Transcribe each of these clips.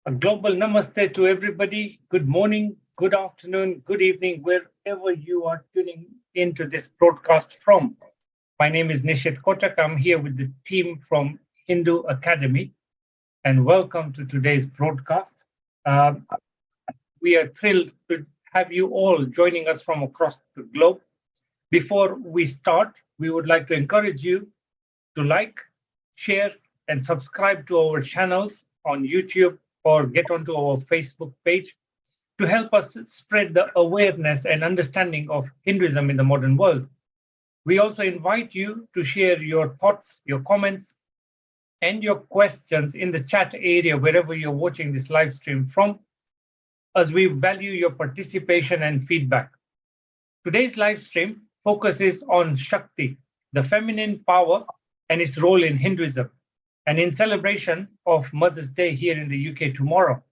A global namaste to everybody. Good morning, good afternoon, good evening, wherever you are tuning into this broadcast from. My name is Nishit Kotak. I'm here with the team from Hindu Academy, and welcome to today's broadcast. We are thrilled to have you all joining us from across the globe. Before we start, we would like to encourage you to like, share, and subscribe to our channels on YouTube or get onto our Facebook page to help us spread the awareness and understanding of Hinduism in the modern world. We also invite you to share your thoughts, your comments, and your questions in the chat area wherever you're watching this live stream from, as we value your participation and feedback. Today's live stream focuses on Shakti, the feminine power, and its role in Hinduism, and in celebration of Mother's Day here in the UK tomorrow.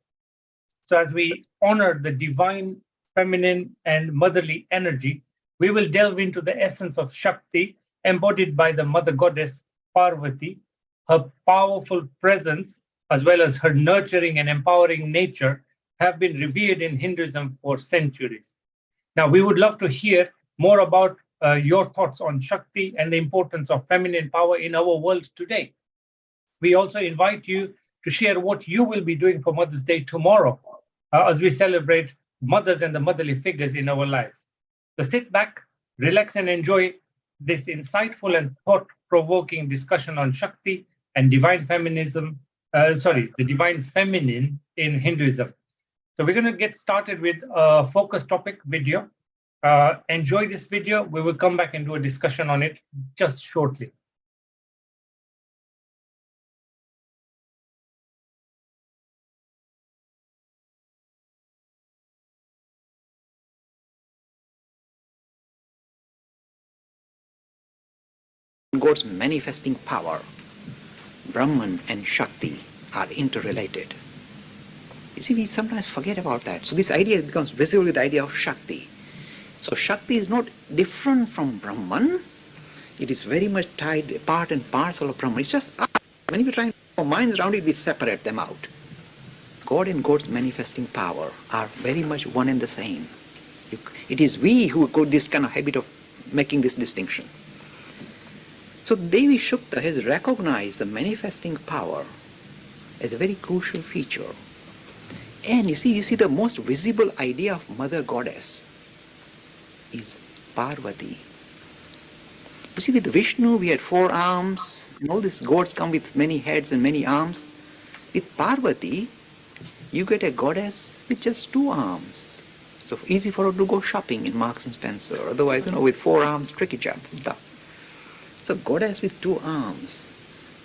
So as we honor the divine, feminine, and motherly energy, we will delve into the essence of Shakti embodied by the mother goddess Parvati. Her powerful presence, as well as her nurturing and empowering nature, have been revered in Hinduism for centuries. Now, we would love to hear more about your thoughts on Shakti and the importance of feminine power in our world today. We also invite you to share what you will be doing for Mother's Day tomorrow as we celebrate mothers and the motherly figures in our lives. So sit back, relax, and enjoy this insightful and thought-provoking discussion on Shakti and divine feminism, the divine feminine in Hinduism. So we're going to get started with a focus topic video. Enjoy this video. We will come back and do a discussion on it just shortly. God's manifesting power, Brahman and Shakti, are interrelated. You see, we sometimes forget about that. So this idea becomes visible with the idea of Shakti. So Shakti is not different from Brahman. It is very much tied, part and parcel of Brahman. It's just when we try to put our minds around it, we separate them out. God and God's manifesting power are very much one and the same. It is we who got this kind of habit of making this distinction. So Devi Shukta has recognized the manifesting power as a very crucial feature. And you see the most visible idea of Mother Goddess is Parvati. You see, with Vishnu we had 4 arms, and all these gods come with many heads and many arms. With Parvati, you get a goddess with just 2 arms. So easy for her to go shopping in Marks and Spencer. Otherwise, with 4 arms, tricky job stuff. So goddess with 2 arms.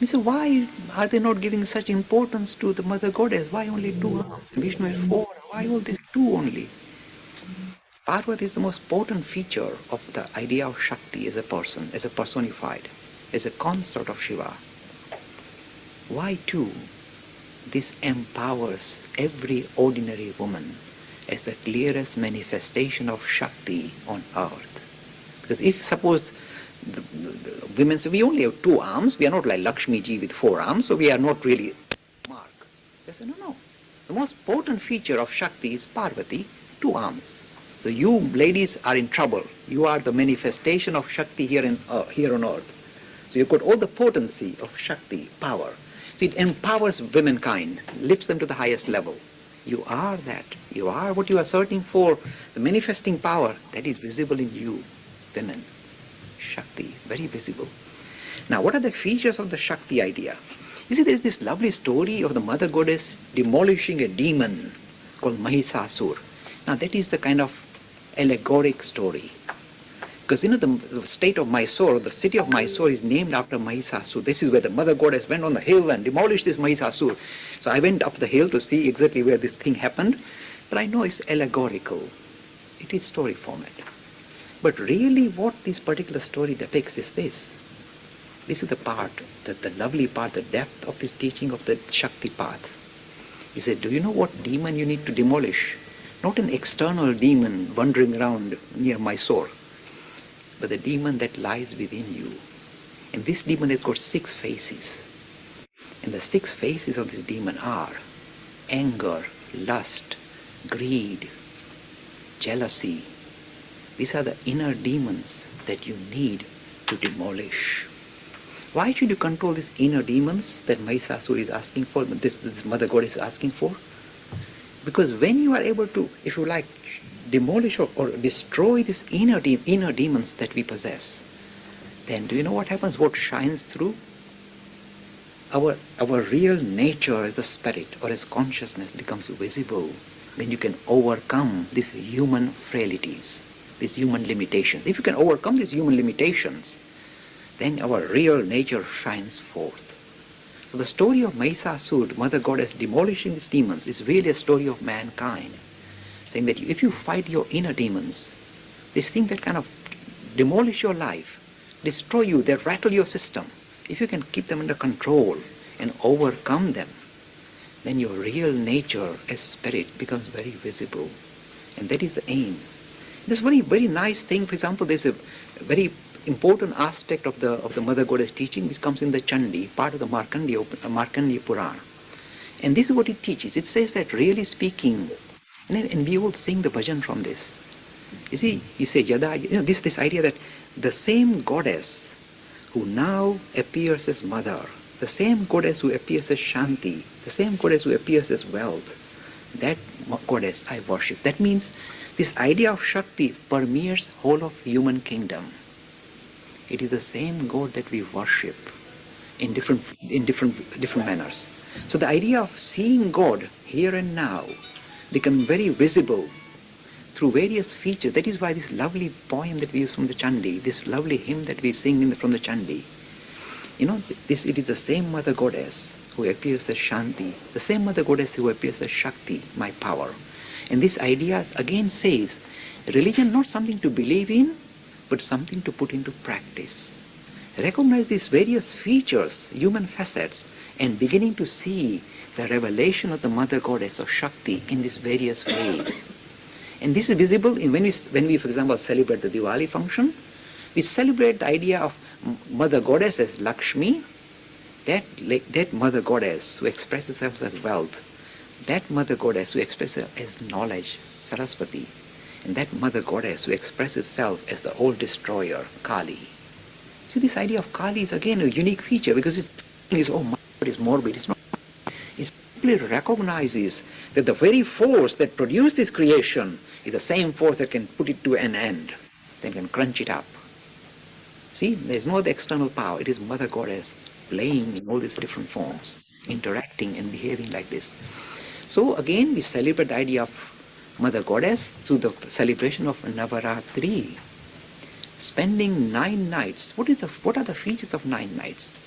We say, why are they not giving such importance to the mother goddess? Why only 2 arms? Vishnu has 4. Why all these 2 only? Parvati is the most potent feature of the idea of Shakti as a person, as a personified, as a consort of Shiva. Why 2? This empowers every ordinary woman as the clearest manifestation of Shakti on earth. Because if suppose the women say, we only have 2 arms, we are not like Lakshmi ji with 4 arms, so we are not really mark. They say, no. The most potent feature of Shakti is Parvati, 2 arms. So you ladies are in trouble. You are the manifestation of Shakti here on earth. So you've got all the potency of Shakti, power. So it empowers womankind, lifts them to the highest level. You are that. You are what you are searching for. The manifesting power that is visible in you, women. Shakti, very visible. Now, what are the features of the Shakti idea? You see, there is this lovely story of the mother goddess demolishing a demon called Mahisasur. Now, that is the kind of allegoric story. Because, the state of Mysore, the city of Mysore is named after Mahisasur. This is where the mother goddess went on the hill and demolished this Mahisasur. So I went up the hill to see exactly where this thing happened. But I know it's allegorical. It is story format. But really what this particular story depicts is this. This is the part, the lovely part, the depth of this teaching of the Shakti path. He said, do you know what demon you need to demolish? Not an external demon wandering around near Mysore, but the demon that lies within you. And this demon has got 6 faces. And the 6 faces of this demon are anger, lust, greed, jealousy. These are the inner demons that you need to demolish. Why should you control these inner demons that Mahishasura is asking for, this Mother Goddess is asking for? Because when you are able to, if you like, demolish or destroy these inner demons that we possess, then do you know what happens? What shines through? Our real nature as the spirit or as consciousness becomes visible. Then you can overcome these human frailties, these human limitations. If you can overcome these human limitations, then our real nature shines forth. So the story of Mahishasura, Mother Goddess demolishing these demons, is really a story of mankind, saying that if you fight your inner demons, these things that kind of demolish your life, destroy you, they rattle your system, if you can keep them under control and overcome them, then your real nature as spirit becomes very visible. And that is the aim. This very, very nice thing, for example, there's a very important aspect of the Mother Goddess teaching which comes in the Chandi, part of the Markandeya Purana. And this is what it teaches. It says that really speaking, and we all sing the bhajan from this. You see, you say Yada, this idea that the same goddess who now appears as mother, the same goddess who appears as Shanti, the same goddess who appears as wealth, that goddess I worship. That means this idea of Shakti permeates whole of human kingdom. It is the same God that we worship in different manners. So the idea of seeing God here and now become very visible through various features. That is why this lovely poem that we use from the Chandi, this lovely hymn that we sing from the Chandi, it is the same Mother Goddess who appears as Shanti, the same Mother Goddess who appears as Shakti, my power. And this idea again says, religion not something to believe in, but something to put into practice. Recognize these various features, human facets, and beginning to see the revelation of the Mother Goddess or Shakti in these various ways. And this is visible when we, for example, celebrate the Diwali function. We celebrate the idea of Mother Goddess as Lakshmi, that Mother Goddess who expresses herself as wealth, that Mother Goddess who expresses as knowledge, Saraswati, and that Mother Goddess who expresses herself as the old destroyer, Kali. See, this idea of Kali is again a unique feature because it is, it is morbid. It's not. It simply recognizes that the very force that produced this creation is the same force that can put it to an end, that can crunch it up. See, there is no other external power. It is Mother Goddess playing in all these different forms, interacting and behaving like this. So again, we celebrate the idea of Mother Goddess through the celebration of Navaratri, spending 9 nights. What are the features of 9 nights?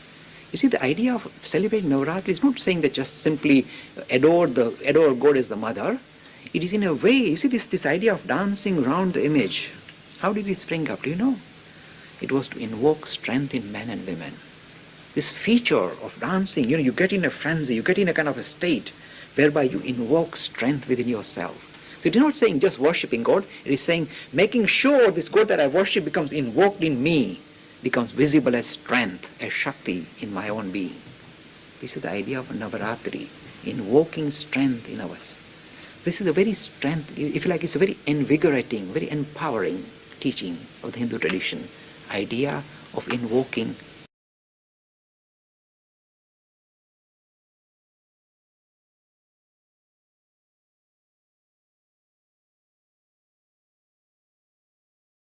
You see, the idea of celebrating Navaratri is not saying that just simply adore God as the mother. It is in a way, you see, this idea of dancing around the image. How did it spring up? Do you know? It was to invoke strength in men and women. This feature of dancing, you get in a frenzy, you get in a kind of a state whereby you invoke strength within yourself. So it is not saying just worshipping God, it is saying making sure this God that I worship becomes invoked in me, becomes visible as strength, as Shakti in my own being. This is the idea of Navaratri, invoking strength in us. This is a very strength, if you like, it's a very invigorating, very empowering teaching of the Hindu tradition. Idea of invoking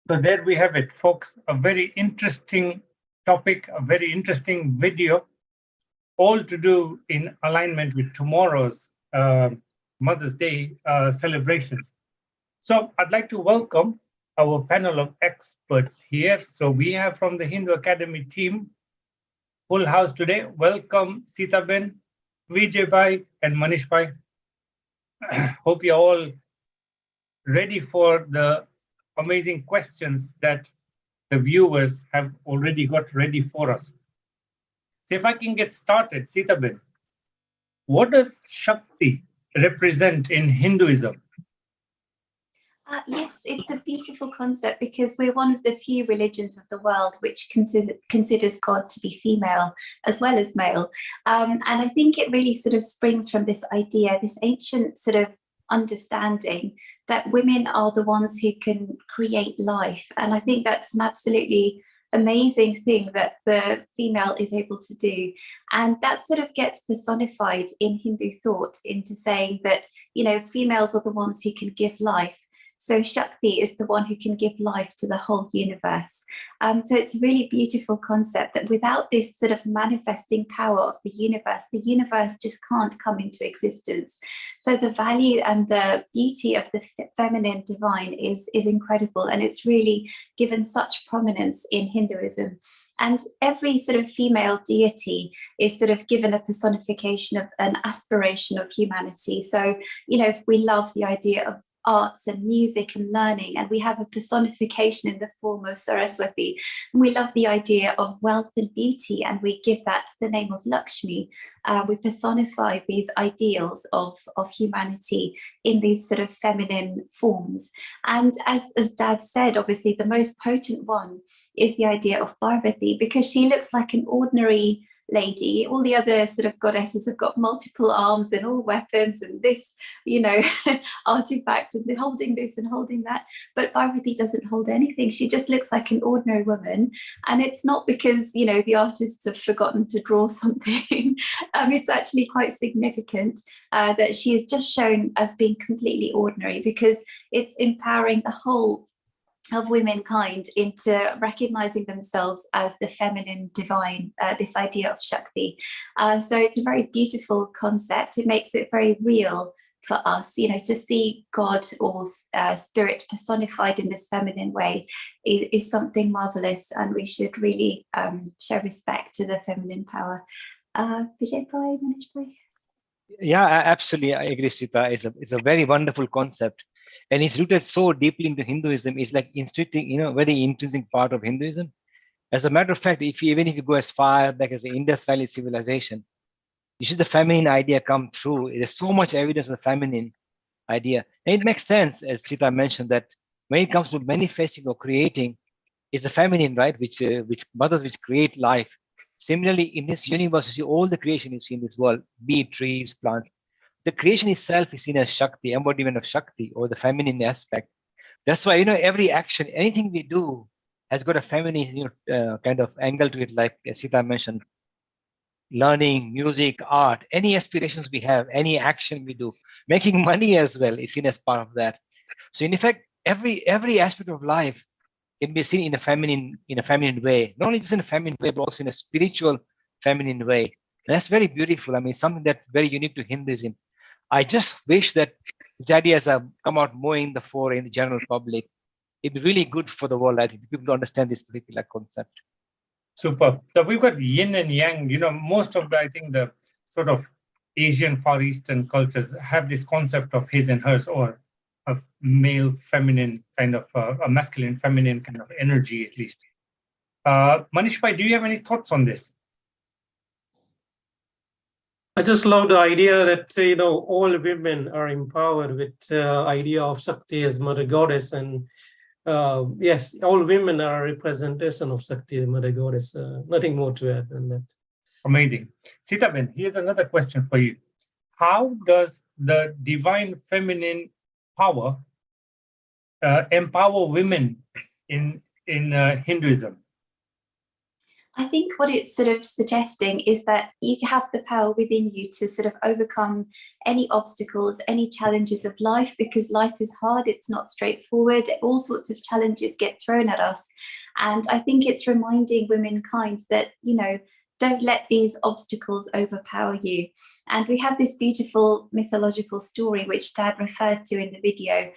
So there we have it, folks. A very interesting topic, a very interesting video, all to do in alignment with tomorrow's Mother's Day celebrations. So I'd like to welcome our panel of experts here. So we have from the Hindu Academy team, full house today. Welcome Sitaben, Vijay Bhai, and Manish Bhai. Hope you're all ready for the amazing questions that the viewers have already got ready for us. So if I can get started, Sitaben, what does Shakti represent in Hinduism? Yes, it's a beautiful concept because we're one of the few religions of the world which considers God to be female as well as male. And I think it really sort of springs from this idea, this ancient sort of understanding that women are the ones who can create life. And I think that's an absolutely amazing thing that the female is able to do. And that sort of gets personified in Hindu thought into saying that, females are the ones who can give life. So Shakti is the one who can give life to the whole universe. So it's a really beautiful concept that without this sort of manifesting power of the universe just can't come into existence. So the value and the beauty of the feminine divine is incredible. And it's really given such prominence in Hinduism. And every sort of female deity is sort of given a personification of an aspiration of humanity. So, if we love the idea of arts and music and learning, and we have a personification in the form of Saraswati. And we love the idea of wealth and beauty, and we give that the name of Lakshmi. We personify these ideals of humanity in these sort of feminine forms. And as Dad said, obviously the most potent one is the idea of Parvati, because she looks like an ordinary lady. All the other sort of goddesses have got multiple arms and all weapons and this, artifact, and they're holding this and holding that. But Parvati doesn't hold anything. She just looks like an ordinary woman. And it's not because, the artists have forgotten to draw something. It's actually quite significant that she is just shown as being completely ordinary, because it's empowering the whole of womankind into recognizing themselves as the feminine divine, this idea of Shakti. So it's a very beautiful concept. It makes it very real for us, to see God or spirit personified in this feminine way is something marvelous, and we should really show respect to the feminine power. Vijay Bhai, Manish Bhai? Yeah, absolutely. I agree, Sita. It's a very wonderful concept. And it's rooted so deeply into Hinduism. It's like very intrinsic part of Hinduism. As a matter of fact, even if you go as far back as the Indus Valley civilization, you see the feminine idea come through. There's so much evidence of the feminine idea. And it makes sense, as Sita mentioned, that when it comes to manifesting or creating, it's the feminine, right, which mothers which create life. Similarly, in this universe, you see all the creation you see in this world, be it trees, plants. The creation itself is seen as Shakti, embodiment of Shakti, or the feminine aspect. That's why, every action, anything we do has got a feminine kind of angle to it, like Sita mentioned. Learning, music, art, any aspirations we have, any action we do, making money as well is seen as part of that. So in effect, every aspect of life can be seen in a feminine way, not only just in a feminine way, but also in a spiritual feminine way. And that's very beautiful. I mean, something that's very unique to Hinduism. I just wish that these ideas have come out more in the fore in the general public. It'd be really good for the world, I think, people to understand this particular concept. Super. So we've got yin and yang. Most of I think the sort of Asian Far Eastern cultures have this concept of his and hers, or a male feminine kind of a masculine feminine kind of energy, at least. Manish Bhai, do you have any thoughts on this? I just love the idea that all women are empowered with the idea of Shakti as Mother Goddess, and yes, all women are a representation of Shakti, the Mother Goddess. Nothing more to add than that. Amazing. Sitaben, here's another question for you. How does the divine feminine power empower women in Hinduism? I think what it's sort of suggesting is that you have the power within you to sort of overcome any obstacles, any challenges of life, because life is hard, it's not straightforward, all sorts of challenges get thrown at us. And I think it's reminding womankind that, don't let these obstacles overpower you. And we have this beautiful mythological story, which Dad referred to in the video,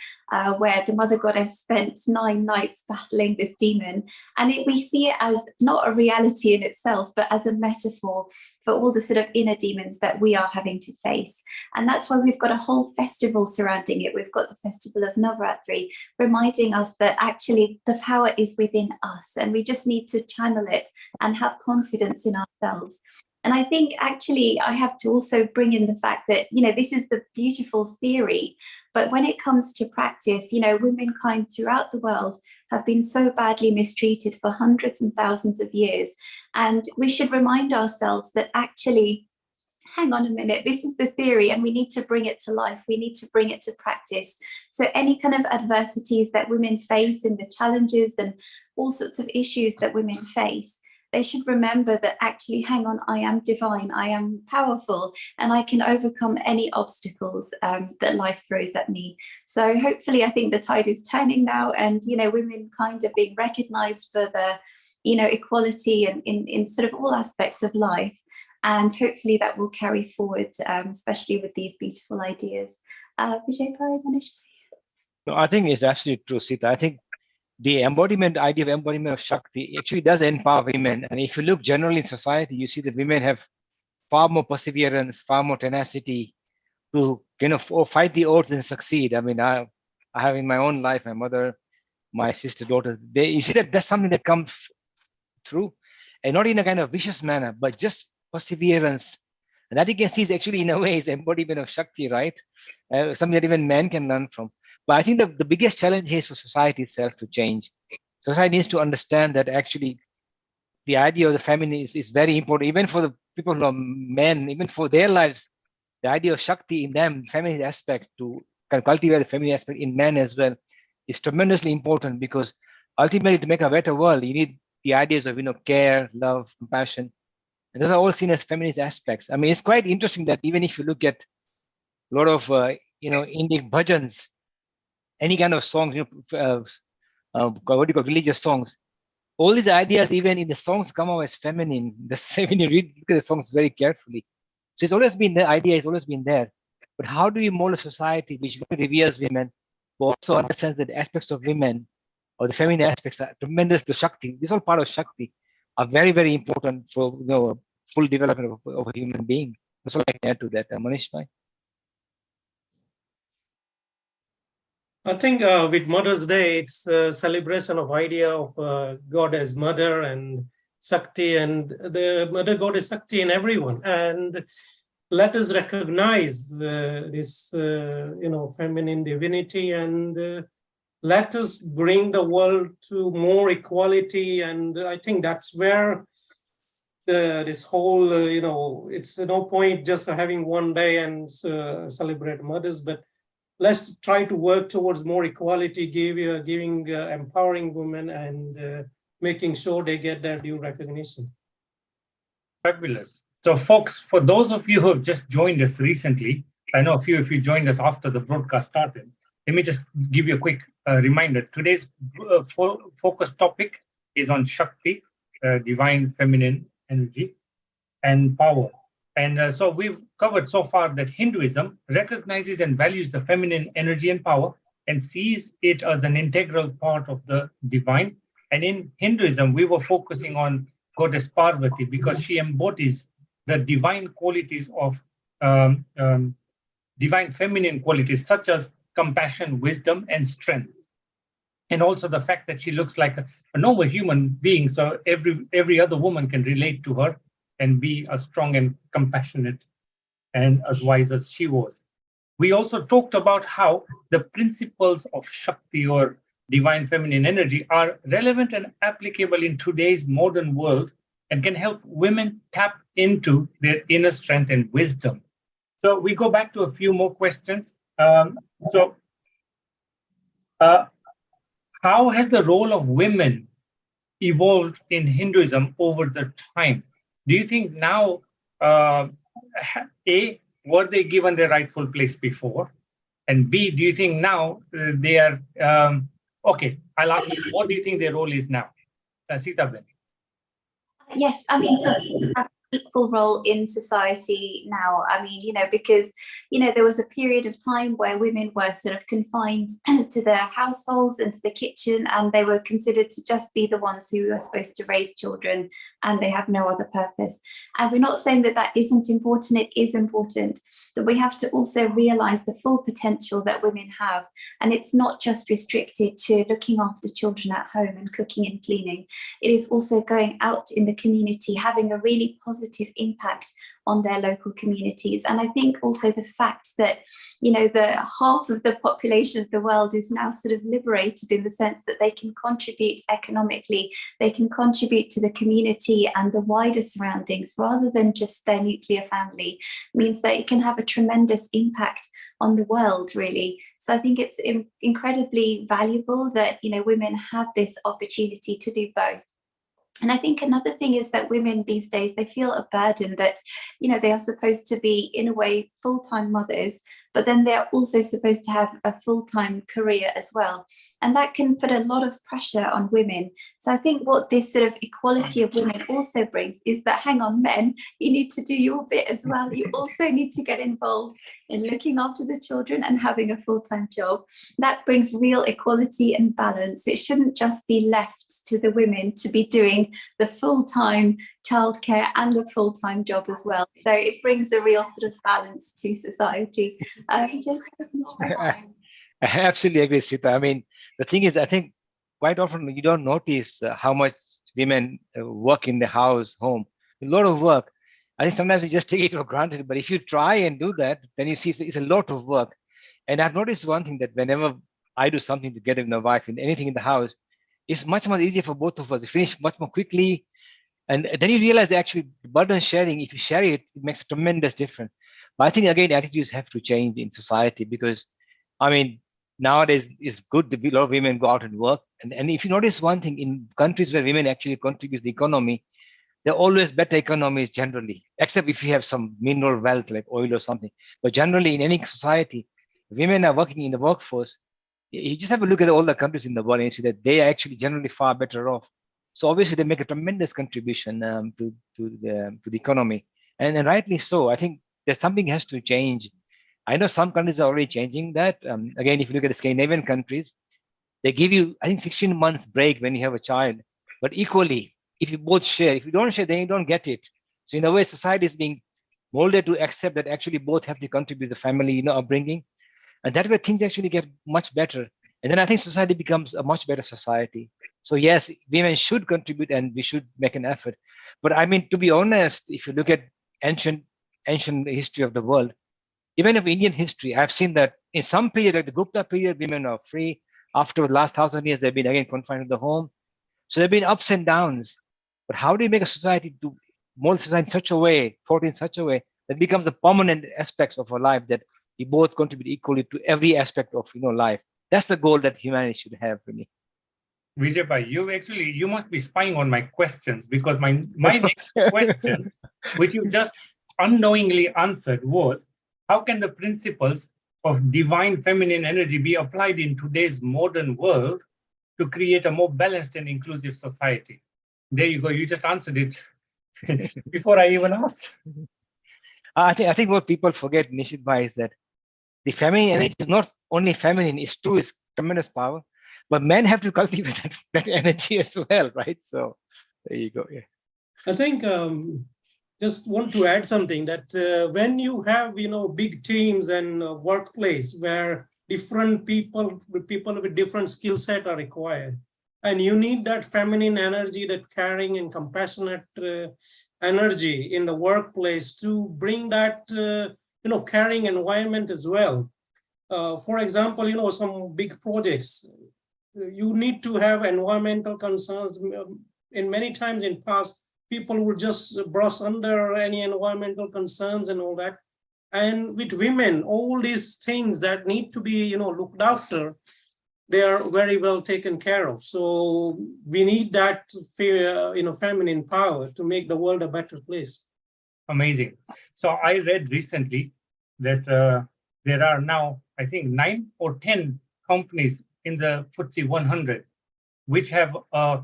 where the Mother Goddess spent 9 nights battling this demon. And we see it as not a reality in itself, but as a metaphor for all the sort of inner demons that we are having to face. And that's why we've got a whole festival surrounding it. We've got the festival of Navratri, reminding us that actually the power is within us, and we just need to channel it and have confidence in ourselves. And I think actually I have to also bring in the fact that, this is the beautiful theory, But when it comes to practice, womankind throughout the world have been so badly mistreated for hundreds and thousands of years. And we should remind ourselves that actually, hang on a minute, this is the theory and we need to bring it to life. We need to bring it to practice. So any kind of adversities that women face and the challenges and all sorts of issues that women face, they should remember that actually, hang on, I am divine, I am powerful, and I can overcome any obstacles that life throws at me. So hopefully, I think the tide is turning now, and women kind of being recognised for the, equality and in sort of all aspects of life. And hopefully that will carry forward, especially with these beautiful ideas. Vijay Pai, Manish? No, I think it's absolutely true, Sita. I think the idea of embodiment of Shakti actually does empower women. And if you look generally in society, you see that women have far more perseverance, far more tenacity to fight the odds and succeed. I mean, I have in my own life, my mother, my sister, daughter, you see that that's something that comes through, and not in a kind of vicious manner, but just perseverance. And that you can see is actually in a way is embodiment of Shakti, right? Something that even men can learn from. But I think the biggest challenge is for society itself to change. Society needs to understand that actually the idea of the feminine is very important, even for the people who are men, even for their lives. The idea of Shakti in them, feminine aspect, to kind of cultivate the feminine aspect in men as well, is tremendously important, because ultimately to make a better world, you need the ideas of care, love, compassion. And those are all seen as feminist aspects. I mean, it's quite interesting that even if you look at a lot of Indian bhajans, any kind of songs, religious songs, all these ideas, even in the songs, come out as feminine. When you look at the songs very carefully. So it's always been the idea, has always been there. But how do you mold a society which reveres women, but also understands that the aspects of women or the feminine aspects are tremendous? The Shakti, this is all part of Shakti, are very, very important for full development of a human being. That's all I can add to that. Manish bhai? I think with Mother's Day, it's a celebration of idea of God as mother and Shakti, and the mother goddess Shakti in everyone. And let us recognize this, feminine divinity, and let us bring the world to more equality. And I think that's where this whole, it's no point just having one day and celebrate mothers, but let's try to work towards more equality, giving empowering women and making sure they get their due recognition. Fabulous. So folks, for those of you who have just joined us recently, I know a few of you joined us after the broadcast started. Let me just give you a quick reminder. Today's focus topic is on Shakti, divine feminine energy and power. And so we've covered so far that Hinduism recognizes and values the feminine energy and power and sees it as an integral part of the divine. And in Hinduism, we were focusing on Goddess Parvati because she embodies the divine qualities of divine feminine qualities, such as compassion, wisdom, and strength. And also the fact that she looks like a normal human being, so every other woman can relate to her and be as strong and compassionate and as wise as she was. We also talked about how the principles of Shakti, or divine feminine energy, are relevant and applicable in today's modern world and can help women tap into their inner strength and wisdom. So we go back to a few more questions. How has the role of women evolved in Hinduism over the time? Do you think now, A, were they given their rightful place before? And B, do you think now they are, okay, I'll ask you, what do you think their role is now? Sita Ben. Yes, I mean, so have equal role in society now. I mean, because, there was a period of time where women were sort of confined to their households and to the kitchen, and they were considered to just be the ones who were supposed to raise children, and they have no other purpose. And we're not saying that that isn't important. It is important, that we have to also realize the full potential that women have. And it's not just restricted to looking after children at home and cooking and cleaning. It is also going out in the community, having a really positive positive impact on their local communities. And I think also the fact that, you know, the half of the population of the world is now sort of liberated in the sense that they can contribute economically, they can contribute to the community and the wider surroundings rather than just their nuclear family, means that it can have a tremendous impact on the world, really. So I think it's incredibly valuable that, you know, women have this opportunity to do both. And I think another thing is that women these days, they feel a burden that, you know, they are supposed to be, in a way, full-time mothers, but then they're also supposed to have a full-time career as well. And that can put a lot of pressure on women. So I think what this sort of equality of women also brings is that, hang on, men, you need to do your bit as well. You also need to get involved in looking after the children and having a full-time job. That brings real equality and balance. It shouldn't just be left to the women to be doing the full-time childcare and the full-time job as well. So it brings a real sort of balance to society. I absolutely agree, Sita. I mean, the thing is, I think quite often you don't notice how much women work in the house, home. A lot of work. I think sometimes we just take it for granted, but if you try and do that, then you see it's a lot of work. And I've noticed one thing, that whenever I do something together with my wife in anything in the house, it's much more easier for both of us. We finish much more quickly. And then you realize that actually the burden sharing, if you share it, it makes a tremendous difference. But I think, again, attitudes have to change in society, because, I mean, nowadays it's good that a lot of women go out and work. And if you notice one thing, in countries where women actually contribute to the economy, they're always better economies generally, except if you have some mineral wealth like oil or something. But generally, in any society, women are working in the workforce. You just have a look at all the countries in the world and you see that they are actually generally far better off. So obviously, they make a tremendous contribution to the economy, and rightly so. I think there's something has to change. I know some countries are already changing that. Again, if you look at the Scandinavian countries, they give you, I think, 16 months break when you have a child. But equally, if you both share, if you don't share, then you don't get it. So in a way, society is being molded to accept that actually both have to contribute to the family, upbringing, and that way things actually get much better. And then I think society becomes a much better society. So yes, women should contribute and we should make an effort. But I mean, to be honest, if you look at ancient history of the world, even of Indian history, I've seen that in some period, like the Gupta period, women are free. After the last 1,000 years, they've been again confined to the home. So there've been ups and downs. But how do you make a society to mold society in such a way, thought in such a way that becomes a permanent aspects of our life, that we both contribute equally to every aspect of life? That's the goal that humanity should have, for me. Vijay, you must be spying on my questions, because my next question, which you just unknowingly answered, was how can the principles of divine feminine energy be applied in today's modern world to create a more balanced and inclusive society? There you go. You just answered it before I even asked. I think what people forget, Nishit Bhai, is that the feminine energy is not only feminine, it's true, it's tremendous power, but men have to cultivate that energy as well, right? So there you go. Yeah. I think just want to add something that when you have, big teams and workplace where different people with different skill set are required, and you need that feminine energy, that caring and compassionate energy in the workplace to bring that, caring environment as well. For example, some big projects, you need to have environmental concerns. In many times in past, people would just brush under any environmental concerns and all that. And with women, all these things that need to be, looked after, they are very well taken care of. So we need that, feminine power to make the world a better place. Amazing. So I read recently that there are now, I think, 9 or 10 companies in the FTSE 100 which have a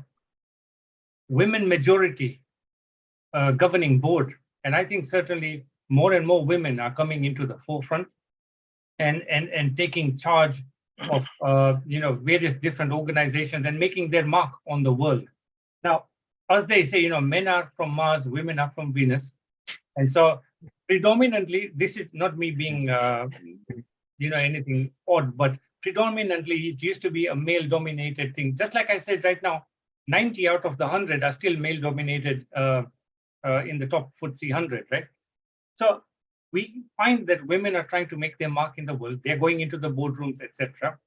women majority governing board. And I think certainly more and more women are coming into the forefront and taking charge of various different organizations and making their mark on the world. Now, as they say, men are from Mars, women are from Venus. And so predominantly, this is not me being anything odd, but predominantly it used to be a male dominated thing. Just like I said right now, 90 out of the 100 are still male dominated in the top FTSE 100, right? So we find that women are trying to make their mark in the world. They're going into the boardrooms, etc.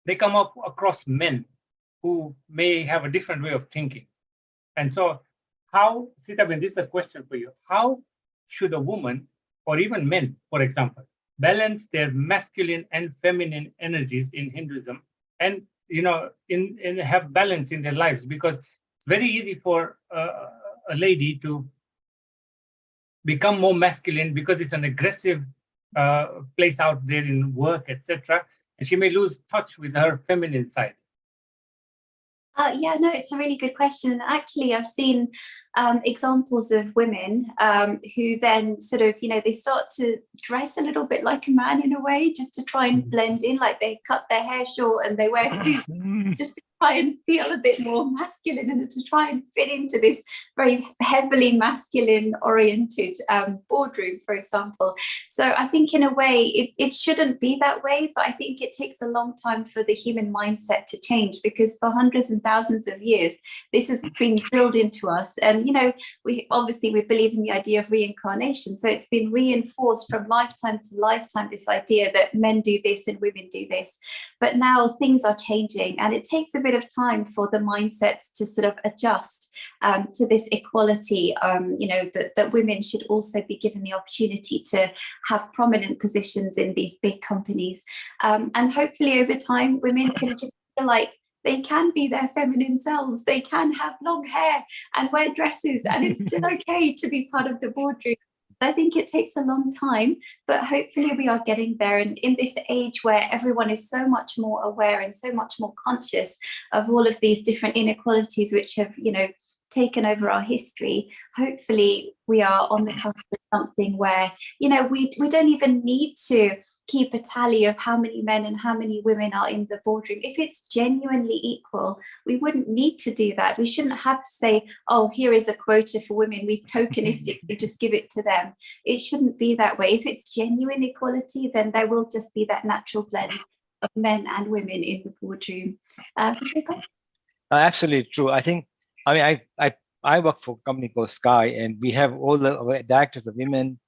They come up across men who may have a different way of thinking. And so how, Sitaben, this is a question for you. How should a woman, or even men, for example, balance their masculine and feminine energies in Hinduism and, in have balance in their lives? Because it's very easy for a lady to become more masculine because it's an aggressive place out there in work, etc. And she may lose touch with her feminine side. Yeah, no, it's a really good question. Actually, I've seen examples of women who then sort of, they start to dress a little bit like a man in a way, just to try and blend in, like they cut their hair short and they wear suits just to try and feel a bit more masculine and to try and fit into this very heavily masculine oriented boardroom, for example. So I think in a way it shouldn't be that way, but I think it takes a long time for the human mindset to change, because for hundreds and thousands of years this has been drilled into us. And we believe in the idea of reincarnation, so it's been reinforced from lifetime to lifetime, this idea that men do this and women do this. But now things are changing, and it takes a bit of time for the mindsets to sort of adjust to this equality, that women should also be given the opportunity to have prominent positions in these big companies, and hopefully over time women can just feel like they can be their feminine selves. They can have long hair and wear dresses, and it's still okay to be part of the boardroom. I think it takes a long time, but hopefully we are getting there. And in this age where everyone is so much more aware and so much more conscious of all of these different inequalities which have, taken over our history, hopefully we are on the cusp of something where, we don't even need to keep a tally of how many men and how many women are in the boardroom. If it's genuinely equal, we wouldn't need to do that. We shouldn't have to say, oh, here is a quota for women, we tokenistically just give it to them. It shouldn't be that way. If it's genuine equality, then there will just be that natural blend of men and women in the boardroom. Absolutely true. I work for a company called Sky, and we have all the directors are women.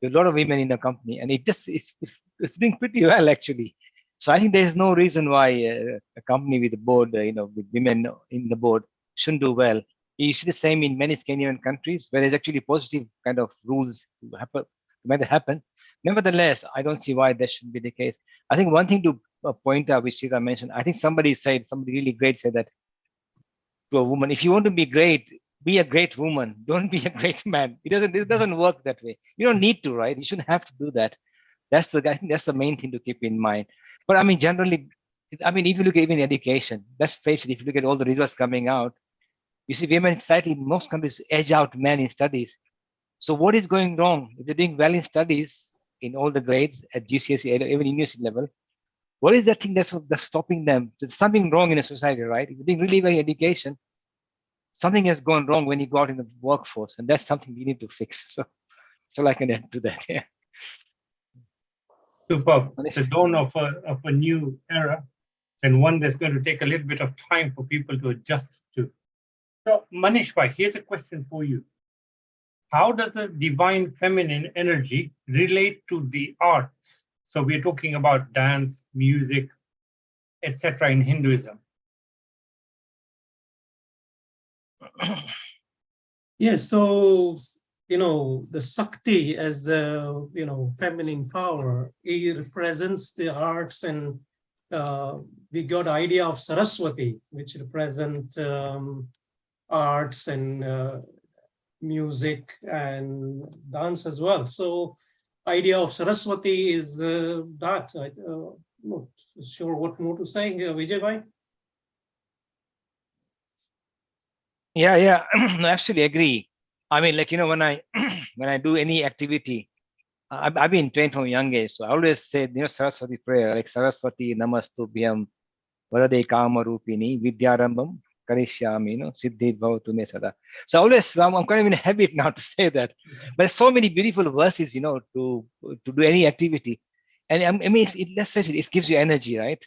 There are a lot of women in the company, and it's doing pretty well actually. So I think there's no reason why a company with a board, with women in the board shouldn't do well. You see the same in many Scandinavian countries where there's actually positive kind of rules to happen. Nevertheless, I don't see why that shouldn't be the case. I think one thing to point out, which Sita mentioned, I think somebody really great said that to a woman, if you want to be great, be a great woman. Don't be a great man. It doesn't work that way. You don't need to, right? You shouldn't have to do that. I think that's the main thing to keep in mind. But generally, if you look at even education, let's face it, if you look at all the results coming out, you see women slightly in most countries edge out men in studies. So what is going wrong? If they're doing well in studies in all the grades at GCSE, even university level, what is that thing that's stopping them? There's something wrong in a society, right? If you're doing really well in education, something has gone wrong when you go out in the workforce, and that's something we need to fix. So I can add to that. Yeah. Superb. It's the dawn of a new era, and one that's going to take a little bit of time for people to adjust to. So Manish bhai, here's a question for you. How does the divine feminine energy relate to the arts? So we're talking about dance, music, etc. in Hinduism. Yes, so the Shakti as the feminine power, it represents the arts, and we got the idea of Saraswati, which represent arts and music and dance as well. So idea of Saraswati is that. Not sure what more to say here, Vijay bhai. Yeah, I absolutely agree. When I do any activity, I've been trained from a young age, so I always say, Saraswati prayer, like Saraswati Namastubhyam Varade Kama Rupini Vidyarambam Karishyami, Siddhi Bhavatu Me Sada. So I'm kind of in a habit now to say that. But there's so many beautiful verses, to do any activity. And let's face it, it gives you energy, right?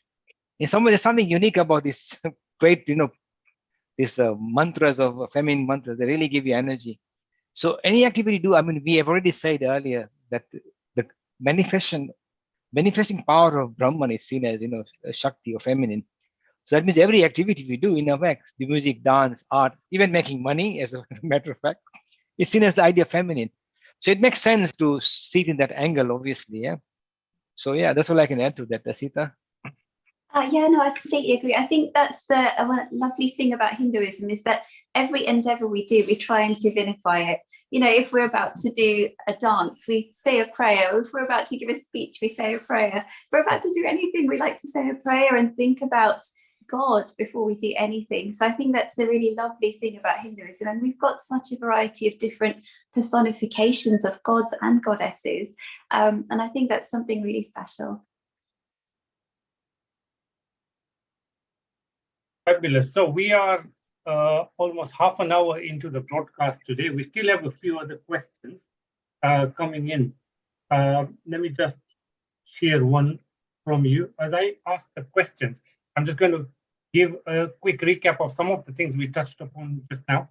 In some way, there's something unique about this great, these mantras of feminine mantras. They really give you energy. So any activity you do, I mean, we have already said earlier that the manifesting power of Brahman is seen as, a Shakti or feminine. So that means every activity we do in a way, the music, dance, art, even making money, as a matter of fact, is seen as the idea of feminine. So it makes sense to see it in that angle, obviously. Yeah. So yeah, that's all I can add to that, Asita. Yeah, no, I completely agree. I think that's the one lovely thing about Hinduism is that every endeavor we do, we try and divinify it. You know, if we're about to do a dance, we say a prayer. If we're about to give a speech, we say a prayer. If we're about to do anything, we like to say a prayer and think about God before we do anything. So I think that's a really lovely thing about Hinduism. And we've got such a variety of different personifications of gods and goddesses. And I think that's something really special. Fabulous. So we are almost half an hour into the broadcast today. We still have a few other questions coming in. Let me just share one from you. As I ask the questions, I'm just going to give a quick recap of some of the things we touched upon just now.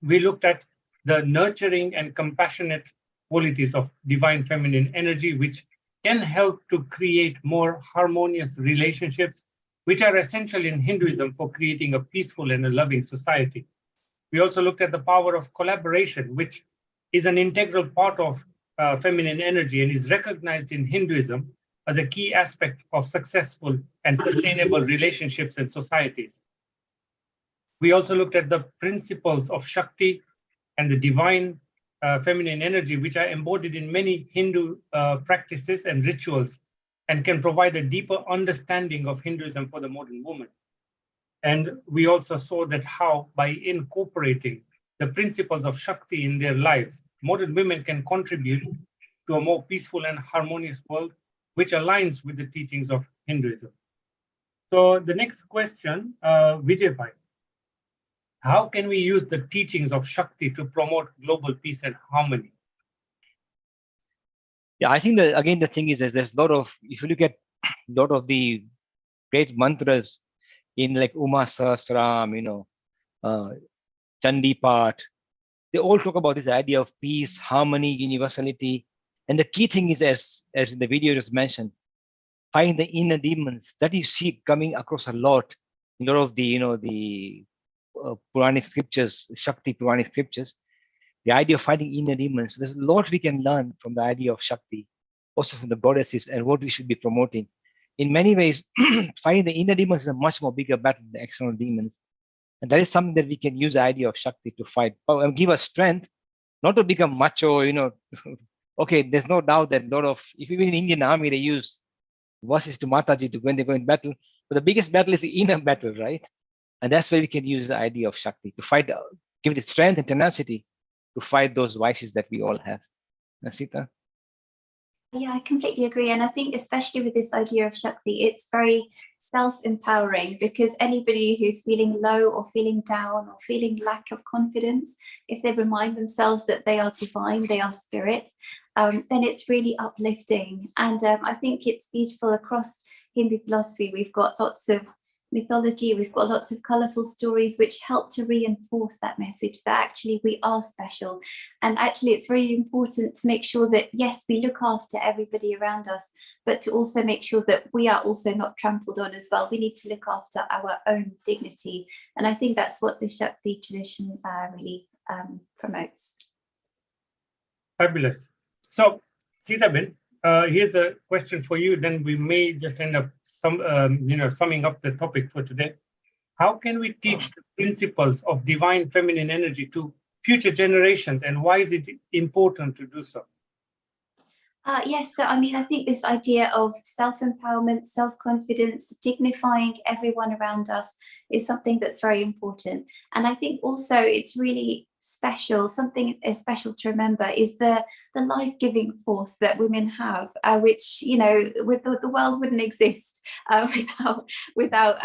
We looked at the nurturing and compassionate qualities of divine feminine energy, which can help to create more harmonious relationships, which are essential in Hinduism for creating a peaceful and a loving society. We also looked at the power of collaboration, which is an integral part of feminine energy and is recognized in Hinduism as a key aspect of successful and sustainable relationships and societies. We also looked at the principles of Shakti and the divine feminine energy, which are embodied in many Hindu practices and rituals, and can provide a deeper understanding of Hinduism for the modern woman. And we also saw that how, by incorporating the principles of Shakti in their lives, modern women can contribute to a more peaceful and harmonious world, which aligns with the teachings of Hinduism. So the next question, Vijay Bhai, how can we use the teachings of Shakti to promote global peace and harmony? Yeah, I think that again the thing is that there's a lot of, if you look at a lot of the great mantras in like Uma Sahasram, Chandi Path, they all talk about this idea of peace, harmony, universality. And the key thing is, as in the video just mentioned, find the inner demons that you see coming across a lot in a lot of the Puranic scriptures, Shakti Puranic scriptures. The idea of fighting inner demons. There's a lot we can learn from the idea of Shakti, also from the goddesses and what we should be promoting. In many ways, fighting the inner demons is a much more bigger battle than the external demons. And that is something that we can use the idea of Shakti to fight and give us strength, not to become macho, Okay, there's no doubt that a lot of, if even in Indian army, they use verses to Mataji to when they go in battle. But the biggest battle is the inner battle, right? And that's where we can use the idea of Shakti to fight, give it strength and tenacity to fight those vices that we all have. Asita? Yeah, I completely agree. And I think especially with this idea of Shakti, it's very self-empowering because anybody who's feeling low or feeling down or feeling lack of confidence, if they remind themselves that they are divine, they are spirit, then it's really uplifting. And I think it's beautiful across Hindu philosophy. We've got lots of mythology, we've got lots of colorful stories which help to reinforce that message that actually we are special. And actually it's very important to make sure that yes, we look after everybody around us, but to also make sure that we are also not trampled on as well. We need to look after our own dignity. And I think that's what the Shakti tradition really promotes. Fabulous. So, Sitaben, here's a question for you. Then we may just end up summing up the topic for today. How can we teach the principles of divine feminine energy to future generations, and why is it important to do so? Yes, so I mean, I think this idea of self-empowerment, self-confidence, dignifying everyone around us is something that's very important. And I think also it's really special, something special to remember is the life-giving force that women have, which, with the world wouldn't exist without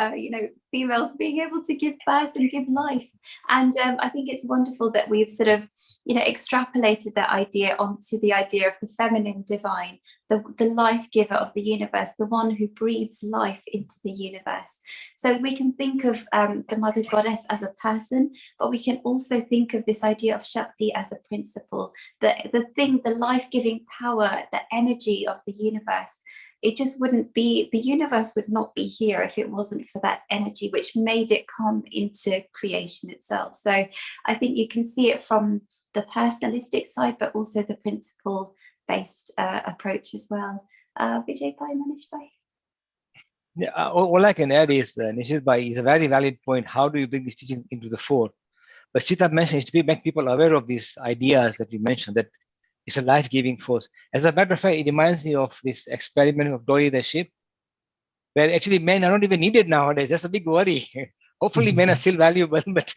females being able to give birth and give life. And I think it's wonderful that we've sort of, extrapolated that idea onto the idea of the feminine divine, the life giver of the universe, the one who breathes life into the universe. So we can think of the Mother Goddess as a person, but we can also think of this idea of Shakti as a principle, the life-giving power, the energy of the universe. It just wouldn't be, the universe would not be here if it wasn't for that energy which made it come into creation itself. So I think you can see it from the personalistic side, but also the principle-based approach as well. Vijay Bhai, Manish Bhai? Yeah, all I can add is, Nishit Bhai, is a very valid point. How do you bring this teaching into the fore? But Sita mentioned is to make people aware of these ideas that we mentioned, that it's a life-giving force. As a matter of fact, it reminds me of this experiment of Dory the ship, where actually men are not even needed nowadays. That's a big worry. Hopefully men are still valuable, but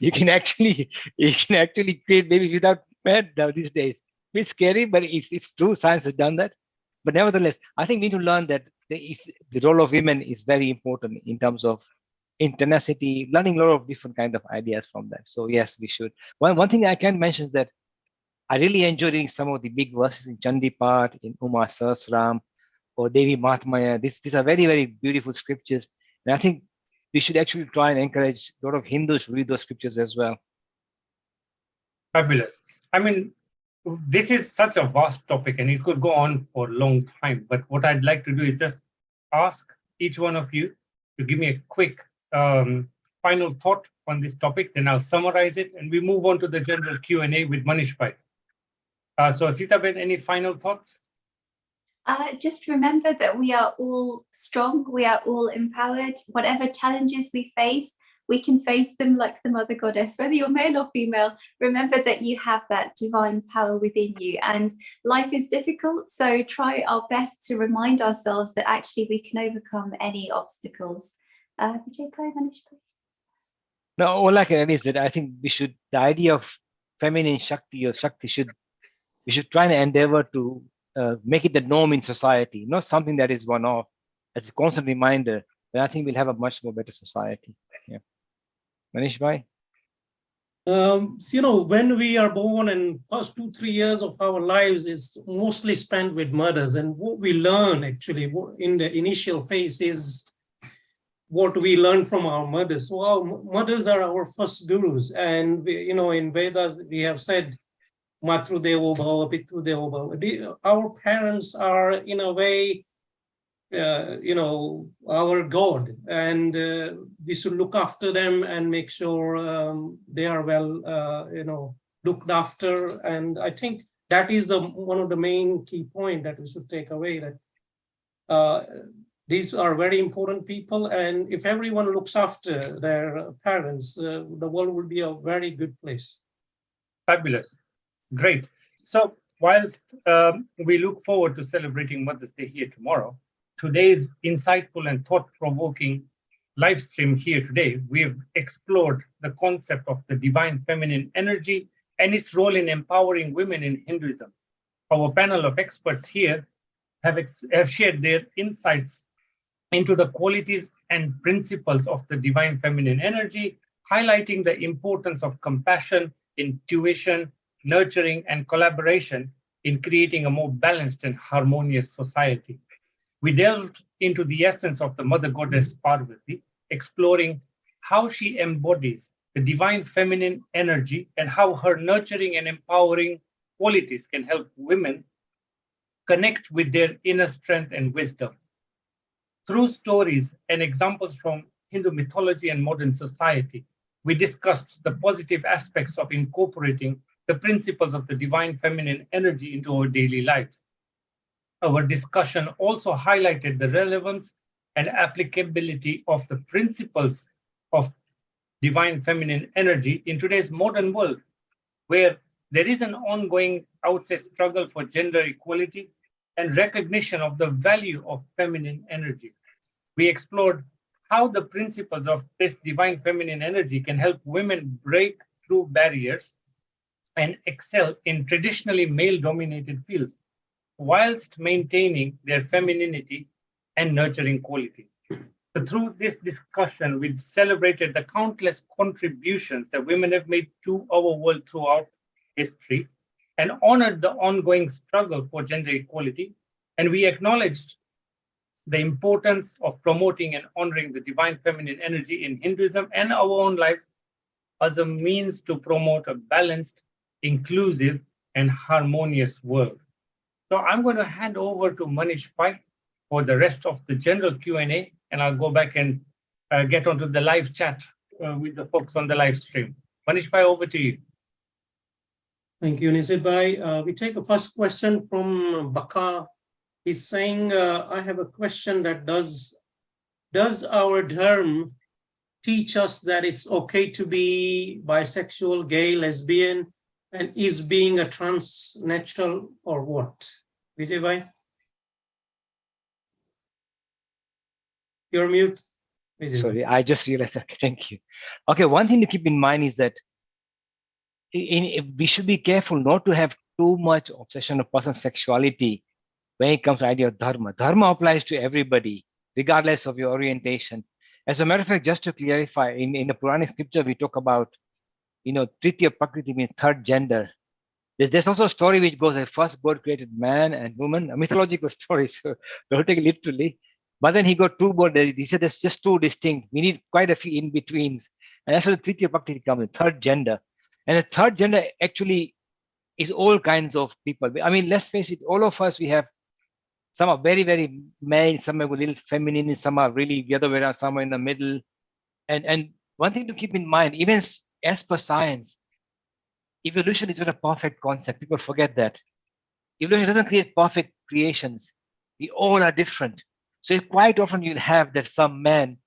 you can actually create babies without men now these days. It's scary, but it's true. Science has done that. But nevertheless, I think we need to learn that the role of women is very important in terms of tenacity, learning a lot of different kind of ideas from that. So yes, we should. One thing I can mention is that I really enjoy reading some of the big verses in Chandipat, in Uma Sahasram, or Devi Mahatmya. These are very, very beautiful scriptures. And I think we should actually try and encourage a lot of Hindus to read those scriptures as well. Fabulous. I mean, this is such a vast topic and it could go on for a long time. But what I'd like to do is just ask each one of you to give me a quick final thought on this topic. Then I'll summarize it and we move on to the general Q&A with Manish Bhai. So Sita Ben, any final thoughts? Just remember that we are all strong, we are all empowered. Whatever challenges we face, we can face them like the Mother Goddess, whether you're male or female. Remember that you have that divine power within you, and life is difficult, so try our best to remind ourselves that actually we can overcome any obstacles. Vijay Bhai, Manish Bhai? No, all I can add is that I think the idea of feminine Shakti or Shakti we should try and endeavor to make it the norm in society, not something that is one-off, as a constant reminder. Then I think we'll have a much more better society. Yeah. Manish Bhai? When we are born and first 2-3 years of our lives is mostly spent with mothers, and what we learn actually in the initial phase is what we learn from our mothers. So our mothers are our first gurus, and in Vedas we have said, Matru Devo Bhava, Pitru Devo Bhava. Our parents are in a way, our God, and we should look after them and make sure they are well, looked after. And I think that is one of the main key points that we should take away, that these are very important people, and if everyone looks after their parents, the world will be a very good place. Fabulous. Great. So whilst we look forward to celebrating Mother's Day here tomorrow, today's insightful and thought-provoking live stream here today, we have explored the concept of the divine feminine energy and its role in empowering women in Hinduism. Our panel of experts here have shared their insights into the qualities and principles of the divine feminine energy, highlighting the importance of compassion, intuition, nurturing, and collaboration in creating a more balanced and harmonious society. We delved into the essence of the Mother Goddess Parvati, exploring how she embodies the divine feminine energy and how her nurturing and empowering qualities can help women connect with their inner strength and wisdom. Through stories and examples from Hindu mythology and modern society, we discussed the positive aspects of incorporating the principles of the divine feminine energy into our daily lives. Our discussion also highlighted the relevance and applicability of the principles of divine feminine energy in today's modern world, where there is an ongoing, I would say, struggle for gender equality and recognition of the value of feminine energy. We explored how the principles of this divine feminine energy can help women break through barriers and excel in traditionally male-dominated fields, whilst maintaining their femininity and nurturing qualities. So through this discussion, we celebrated the countless contributions that women have made to our world throughout history and honored the ongoing struggle for gender equality And we acknowledged the importance of promoting and honoring the divine feminine energy in Hinduism and our own lives as a means to promote a balanced, inclusive, and harmonious world. So I'm going to hand over to Manish Pai for the rest of the general Q&A, and I'll go back and get onto the live chat with the folks on the live stream. Manish Pai, over to you. Thank you, Nishit Bhai. We take a first question from Baka. He's saying, I have a question that does our dharma teach us that it's okay to be bisexual, gay, lesbian, and is being a trans natural or what? Vijay Bhai? You're mute. Vijay. Sorry, I just realized. Okay, thank you. Okay, one thing to keep in mind is that we should be careful not to have too much obsession of personal sexuality when it comes to the idea of dharma. Dharma applies to everybody, regardless of your orientation. As a matter of fact, just to clarify, in the Puranic scripture, we talk about, Tritiya Prakriti means third gender. There's also a story which goes that first God created man and woman, a mythological story, so don't take it literally. But then he got two bodies. He said there's just two distinct. We need quite a few in-betweens. And that's where the Tritiya Prakriti comes in, third gender. And the third gender actually is all kinds of people. I mean, let's face it, all of us, we have some are very, very male, some are a little feminine, some are really the other way around, some are in the middle. And one thing to keep in mind, even as per science, evolution is not a perfect concept. People forget that. Evolution doesn't create perfect creations. We all are different. So quite often you'll have that some men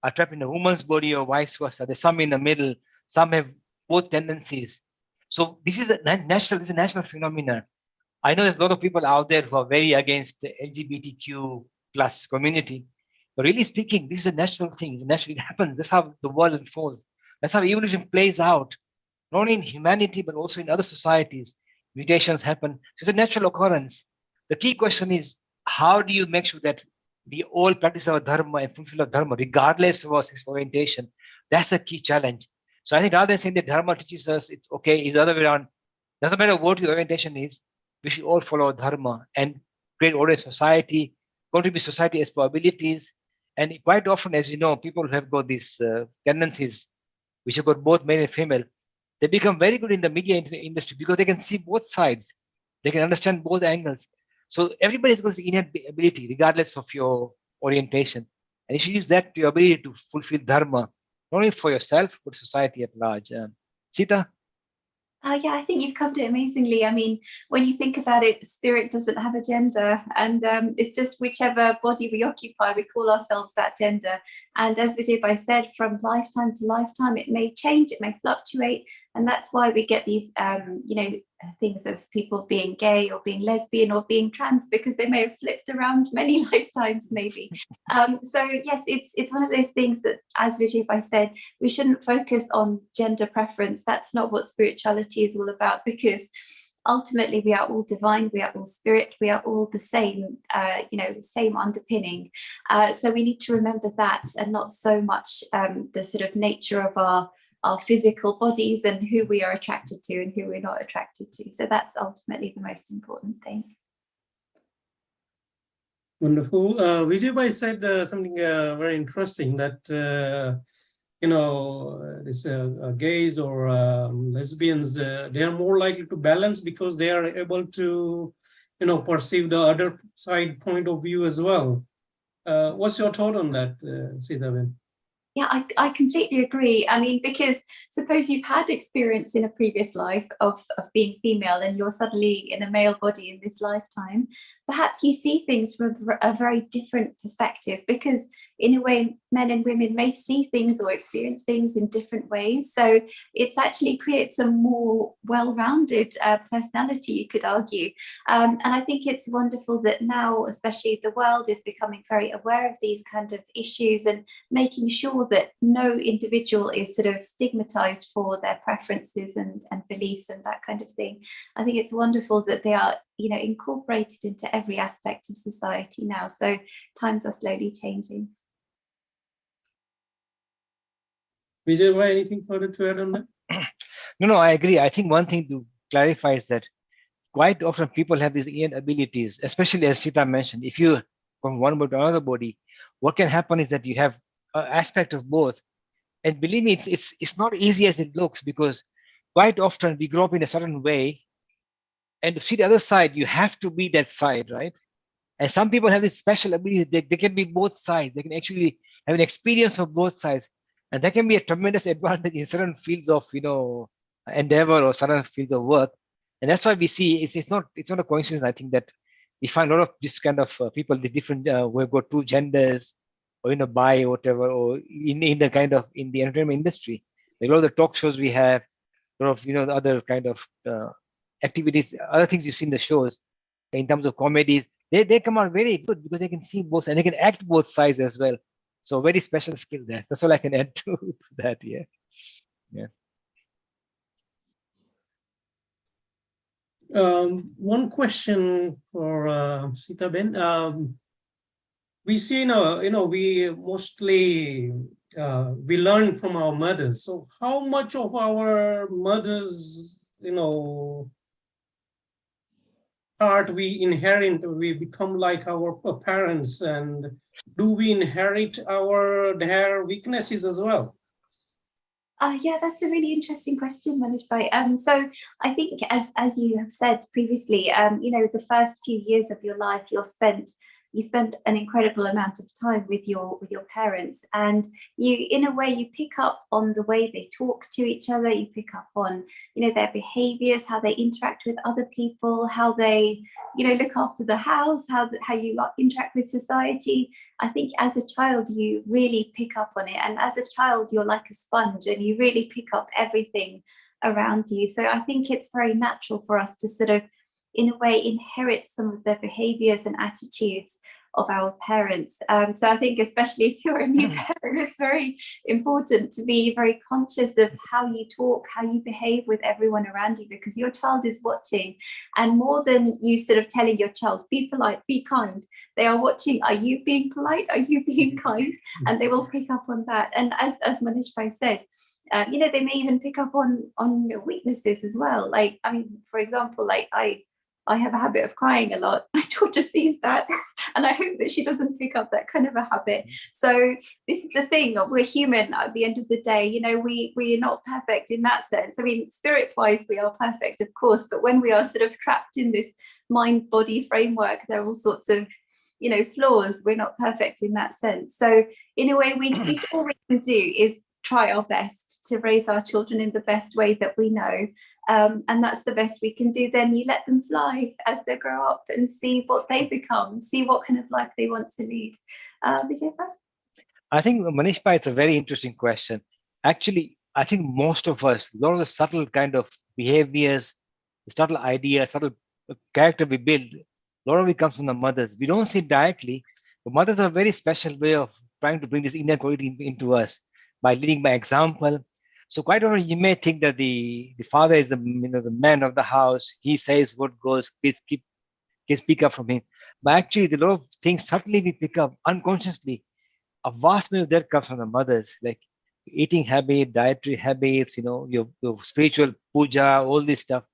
are trapped in a woman's body or vice versa. There's some in the middle, some have both tendencies. So this is a natural phenomenon. I know there's a lot of people out there who are very against the LGBTQ plus community. But really speaking, this is a natural thing. It naturally happens. That's how the world unfolds. That's how evolution plays out, not only in humanity, but also in other societies. Mutations happen. So it's a natural occurrence. The key question is, how do you make sure that we all practice our dharma and fulfill our dharma, regardless of our sexual orientation? That's a key challenge. So I think rather than saying that dharma teaches us it's okay, it's the other way around. Doesn't matter what your orientation is, we should all follow dharma and create order in society, contribute society as per abilities. And quite often, as you know, people have got these tendencies, which have got both male and female. They become very good in the media industry because they can see both sides. They can understand both angles. So everybody's got the innate ability, regardless of your orientation. And you should use that to your ability to fulfill dharma, not only for yourself, but society at large. Sita? Yeah, I think you've covered it amazingly. I mean, when you think about it, spirit doesn't have a gender, and it's just whichever body we occupy, we call ourselves that gender. And as Vijay Bhai said, from lifetime to lifetime, it may change, it may fluctuate. And that's why we get these, things of people being gay or being lesbian or being trans, because they may have flipped around many lifetimes, maybe. So yes, it's one of those things that, as Vijay Bhai said, we shouldn't focus on gender preference. That's not what spirituality is all about, because ultimately we are all divine, we are all spirit, we are all the same, same underpinning. So we need to remember that, and not so much the sort of nature of our physical bodies and who we are attracted to and who we're not attracted to. So that's ultimately the most important thing. Wonderful. Vijay Bhai said something very interesting, that this gays or lesbians, they are more likely to balance because they are able to perceive the other side point of view as well. What's your thought on that, Sitaben? Yeah, I completely agree. I mean, because suppose you've had experience in a previous life of being female and you're suddenly in a male body in this lifetime, perhaps you see things from a very different perspective, because in a way, men and women may see things or experience things in different ways. So it actually creates a more well-rounded personality, you could argue. And I think it's wonderful that now, especially the world is becoming very aware of these kind of issues and making sure that no individual is sort of stigmatized for their preferences and beliefs and that kind of thing. I think it's wonderful that they are incorporated into every aspect of society now. So times are slowly changing. Vijay Bhai, anything further to add on that? No, I agree. I think one thing to clarify is that quite often people have these innate abilities, especially as Sita mentioned, if you from one body to another body, what can happen is that you have an aspect of both. And believe me, it's not easy as it looks, because quite often we grow up in a certain way, and to see the other side, you have to be that side, right? And some people have this special ability, they can be both sides. They can actually have an experience of both sides. And that can be a tremendous advantage in certain fields of, endeavor or certain fields of work. And that's why we see it's not a coincidence. I think that we find a lot of this kind of people, the different, we've got two genders, or bi, or whatever, or in the kind of in the entertainment industry. A lot of the talk shows we have, a lot of the other kind of activities, other things you see in the shows, in terms of comedies, they come out very good because they can see both and they can act both sides as well. So very special skill there. That's all I can add to that. Yeah. One question for Sita Ben. We see, we mostly we learn from our mothers. So how much of our mothers, part we inherit, we become like our parents, and do we inherit their weaknesses as well? Yeah, that's a really interesting question, Manish Bhai. So I think, as you have said previously, the first few years of your life, you spend an incredible amount of time with your parents, and in a way you pick up on the way they talk to each other. You pick up on their behaviors, how they interact with other people, how they look after the house, how you interact with society. I think as a child you really pick up on it, and as a child you're like a sponge and you really pick up everything around you. So I think it's very natural for us to sort of, in a way, inherit some of the behaviors and attitudes of our parents. So I think especially if you're a new parent, it's very important to be very conscious of how you talk, how you behave with everyone around you, because your child is watching. And more than you sort of telling your child, be polite, be kind, they are watching, are you being polite? Are you being kind? And they will pick up on that. And as Manish Bhai said, they may even pick up on your weaknesses as well. Like, I mean, for example, like I have a habit of crying a lot. My daughter sees that, and I hope that she doesn't pick up that kind of a habit. So this is the thing, we're human at the end of the day. We are not perfect in that sense. I mean, spirit-wise, we are perfect, of course, but when we are sort of trapped in this mind-body framework, there are all sorts of flaws. We're not perfect in that sense. So in a way, all we can do is try our best to raise our children in the best way that we know. And that's the best we can do. Then you let them fly as they grow up and see what they become, see what kind of life they want to lead. Vijay? I think, Manish Bhai, it's a very interesting question. Actually, I think most of us, a lot of the subtle kind of behaviors, the subtle ideas, subtle character we build, a lot of it comes from the mothers. We don't see it directly, but mothers have a very special way of trying to bring this inner quality into us by leading by example. So quite often you may think that the father is the man of the house. He says what goes, kids pick up from him. But actually, the lot of things subtly we pick up unconsciously. A vast majority of that comes from the mothers, like eating habit, dietary habits, your spiritual puja, all this stuff.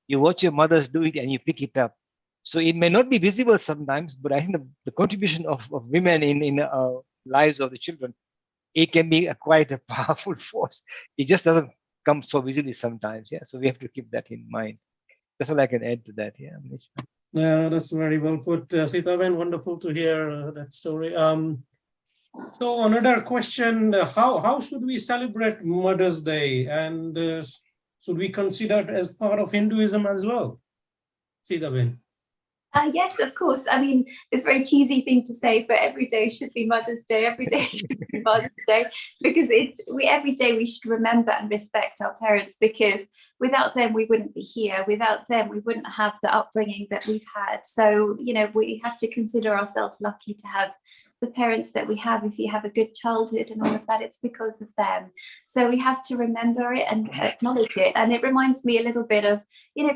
You watch your mothers do it and you pick it up. So it may not be visible sometimes, but I think the contribution of women in lives of the children, it can be quite a powerful force. It just doesn't come so visibly sometimes. Yeah. So we have to keep that in mind. That's all I can add to that. Yeah. Yeah, that's very well put, Sita Ben. Wonderful to hear that story. So another question, how should we celebrate Mother's Day, and should we consider it as part of Hinduism as well? Sita Ben. Yes, of course. I mean, it's a very cheesy thing to say, but every day should be Mother's Day. Every day should be Mother's Day, because every day we should remember and respect our parents, because without them, we wouldn't be here. Without them, we wouldn't have the upbringing that we've had. So, we have to consider ourselves lucky to have the parents that we have. If you have a good childhood and all of that, it's because of them. So we have to remember it and acknowledge it. And it reminds me a little bit of,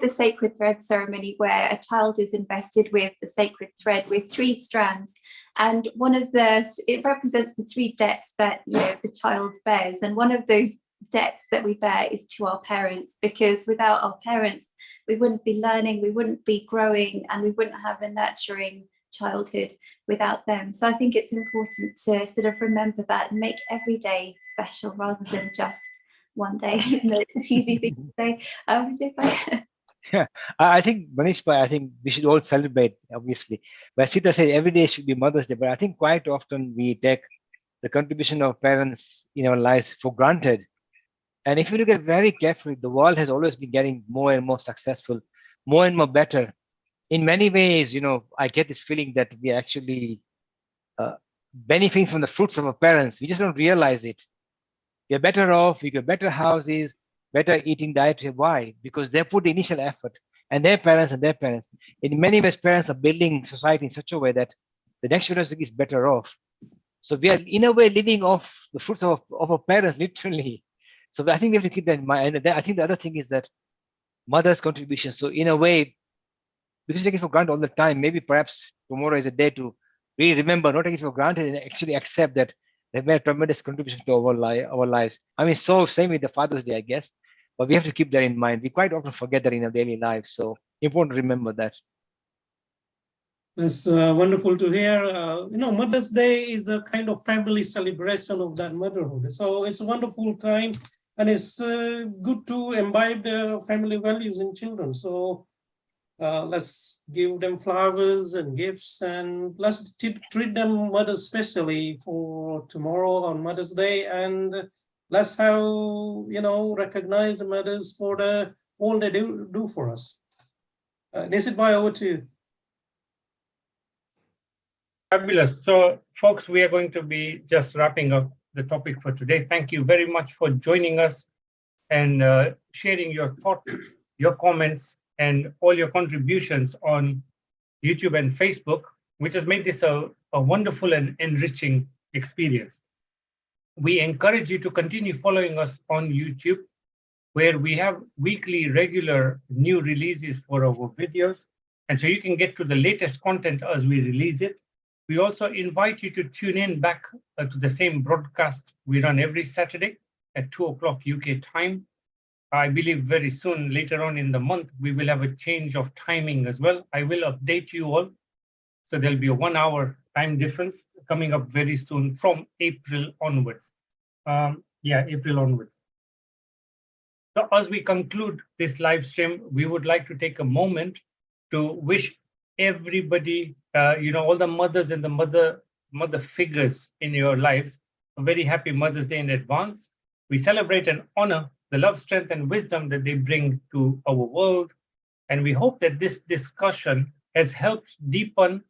the sacred thread ceremony, where a child is invested with the sacred thread with 3 strands. And it represents the 3 debts that, the child bears. And one of those debts that we bear is to our parents, because without our parents, we wouldn't be learning, we wouldn't be growing, and we wouldn't have a nurturing childhood without them. So I think it's important to sort of remember that and make every day special rather than just one day, even though it's a cheesy thing to say. Yeah, I think Manish, I think we should all celebrate, obviously. But Sita said every day should be Mother's Day, but I think quite often we take the contribution of parents in our lives for granted. And if you look at it very carefully, the world has always been getting more and more successful, more and more better. In many ways, I get this feeling that we are actually benefiting from the fruits of our parents. We just don't realize it. We're better off, we get better houses, better eating diet. Why? Because they put the initial effort, and their parents. In many ways, parents are building society in such a way that the next generation is better off. So we are, in a way, living off the fruits of our parents, literally. So I think we have to keep that in mind. And I think the other thing is that mother's contribution. So in a way, because we take it for granted all the time, maybe perhaps tomorrow is a day to really remember, not take it for granted, and actually accept that they've made a tremendous contribution to our lives. I mean, so same with the Father's Day, I guess. But we have to keep that in mind. We quite often forget that in our daily lives. So important to remember that. It's wonderful to hear. Mother's Day is a kind of family celebration of that motherhood. So it's a wonderful time, and it's good to imbibe the family values in children. So let's give them flowers and gifts, and let's treat them mothers especially for tomorrow on Mother's Day. And let's have, recognize the mothers for all they do for us. Nishit Bhai, over to you. Fabulous. So, folks, we are going to be just wrapping up the topic for today. Thank you very much for joining us and sharing your thoughts, your comments, and all your contributions on YouTube and Facebook, which has made this a wonderful and enriching experience. We encourage you to continue following us on YouTube, where we have weekly regular new releases for our videos. And so you can get to the latest content as we release it. We also invite you to tune in back to the same broadcast we run every Saturday at 2 o'clock UK time. I believe very soon, later on in the month, we will have a change of timing as well. I will update you all. So there'll be a 1 hour time difference coming up very soon from April onwards. April onwards. So as we conclude this live stream, we would like to take a moment to wish everybody, all the mothers and the mother figures in your lives, a very happy Mother's Day in advance. We celebrate and honor the love, strength, and wisdom that they bring to our world. And we hope that this discussion has helped deepen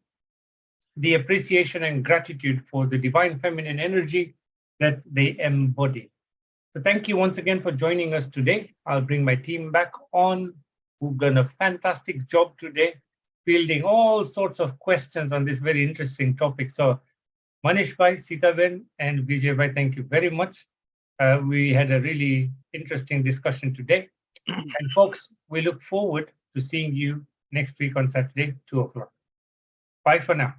the appreciation and gratitude for the divine feminine energy that they embody. So thank you once again for joining us today. I'll bring my team back on, who've done a fantastic job today, fielding all sorts of questions on this very interesting topic. So Manish Bhai, Sita Ben, and Vijay Bhai, thank you very much. We had a really interesting discussion today. And folks, we look forward to seeing you next week on Saturday, 2 o'clock. Bye for now.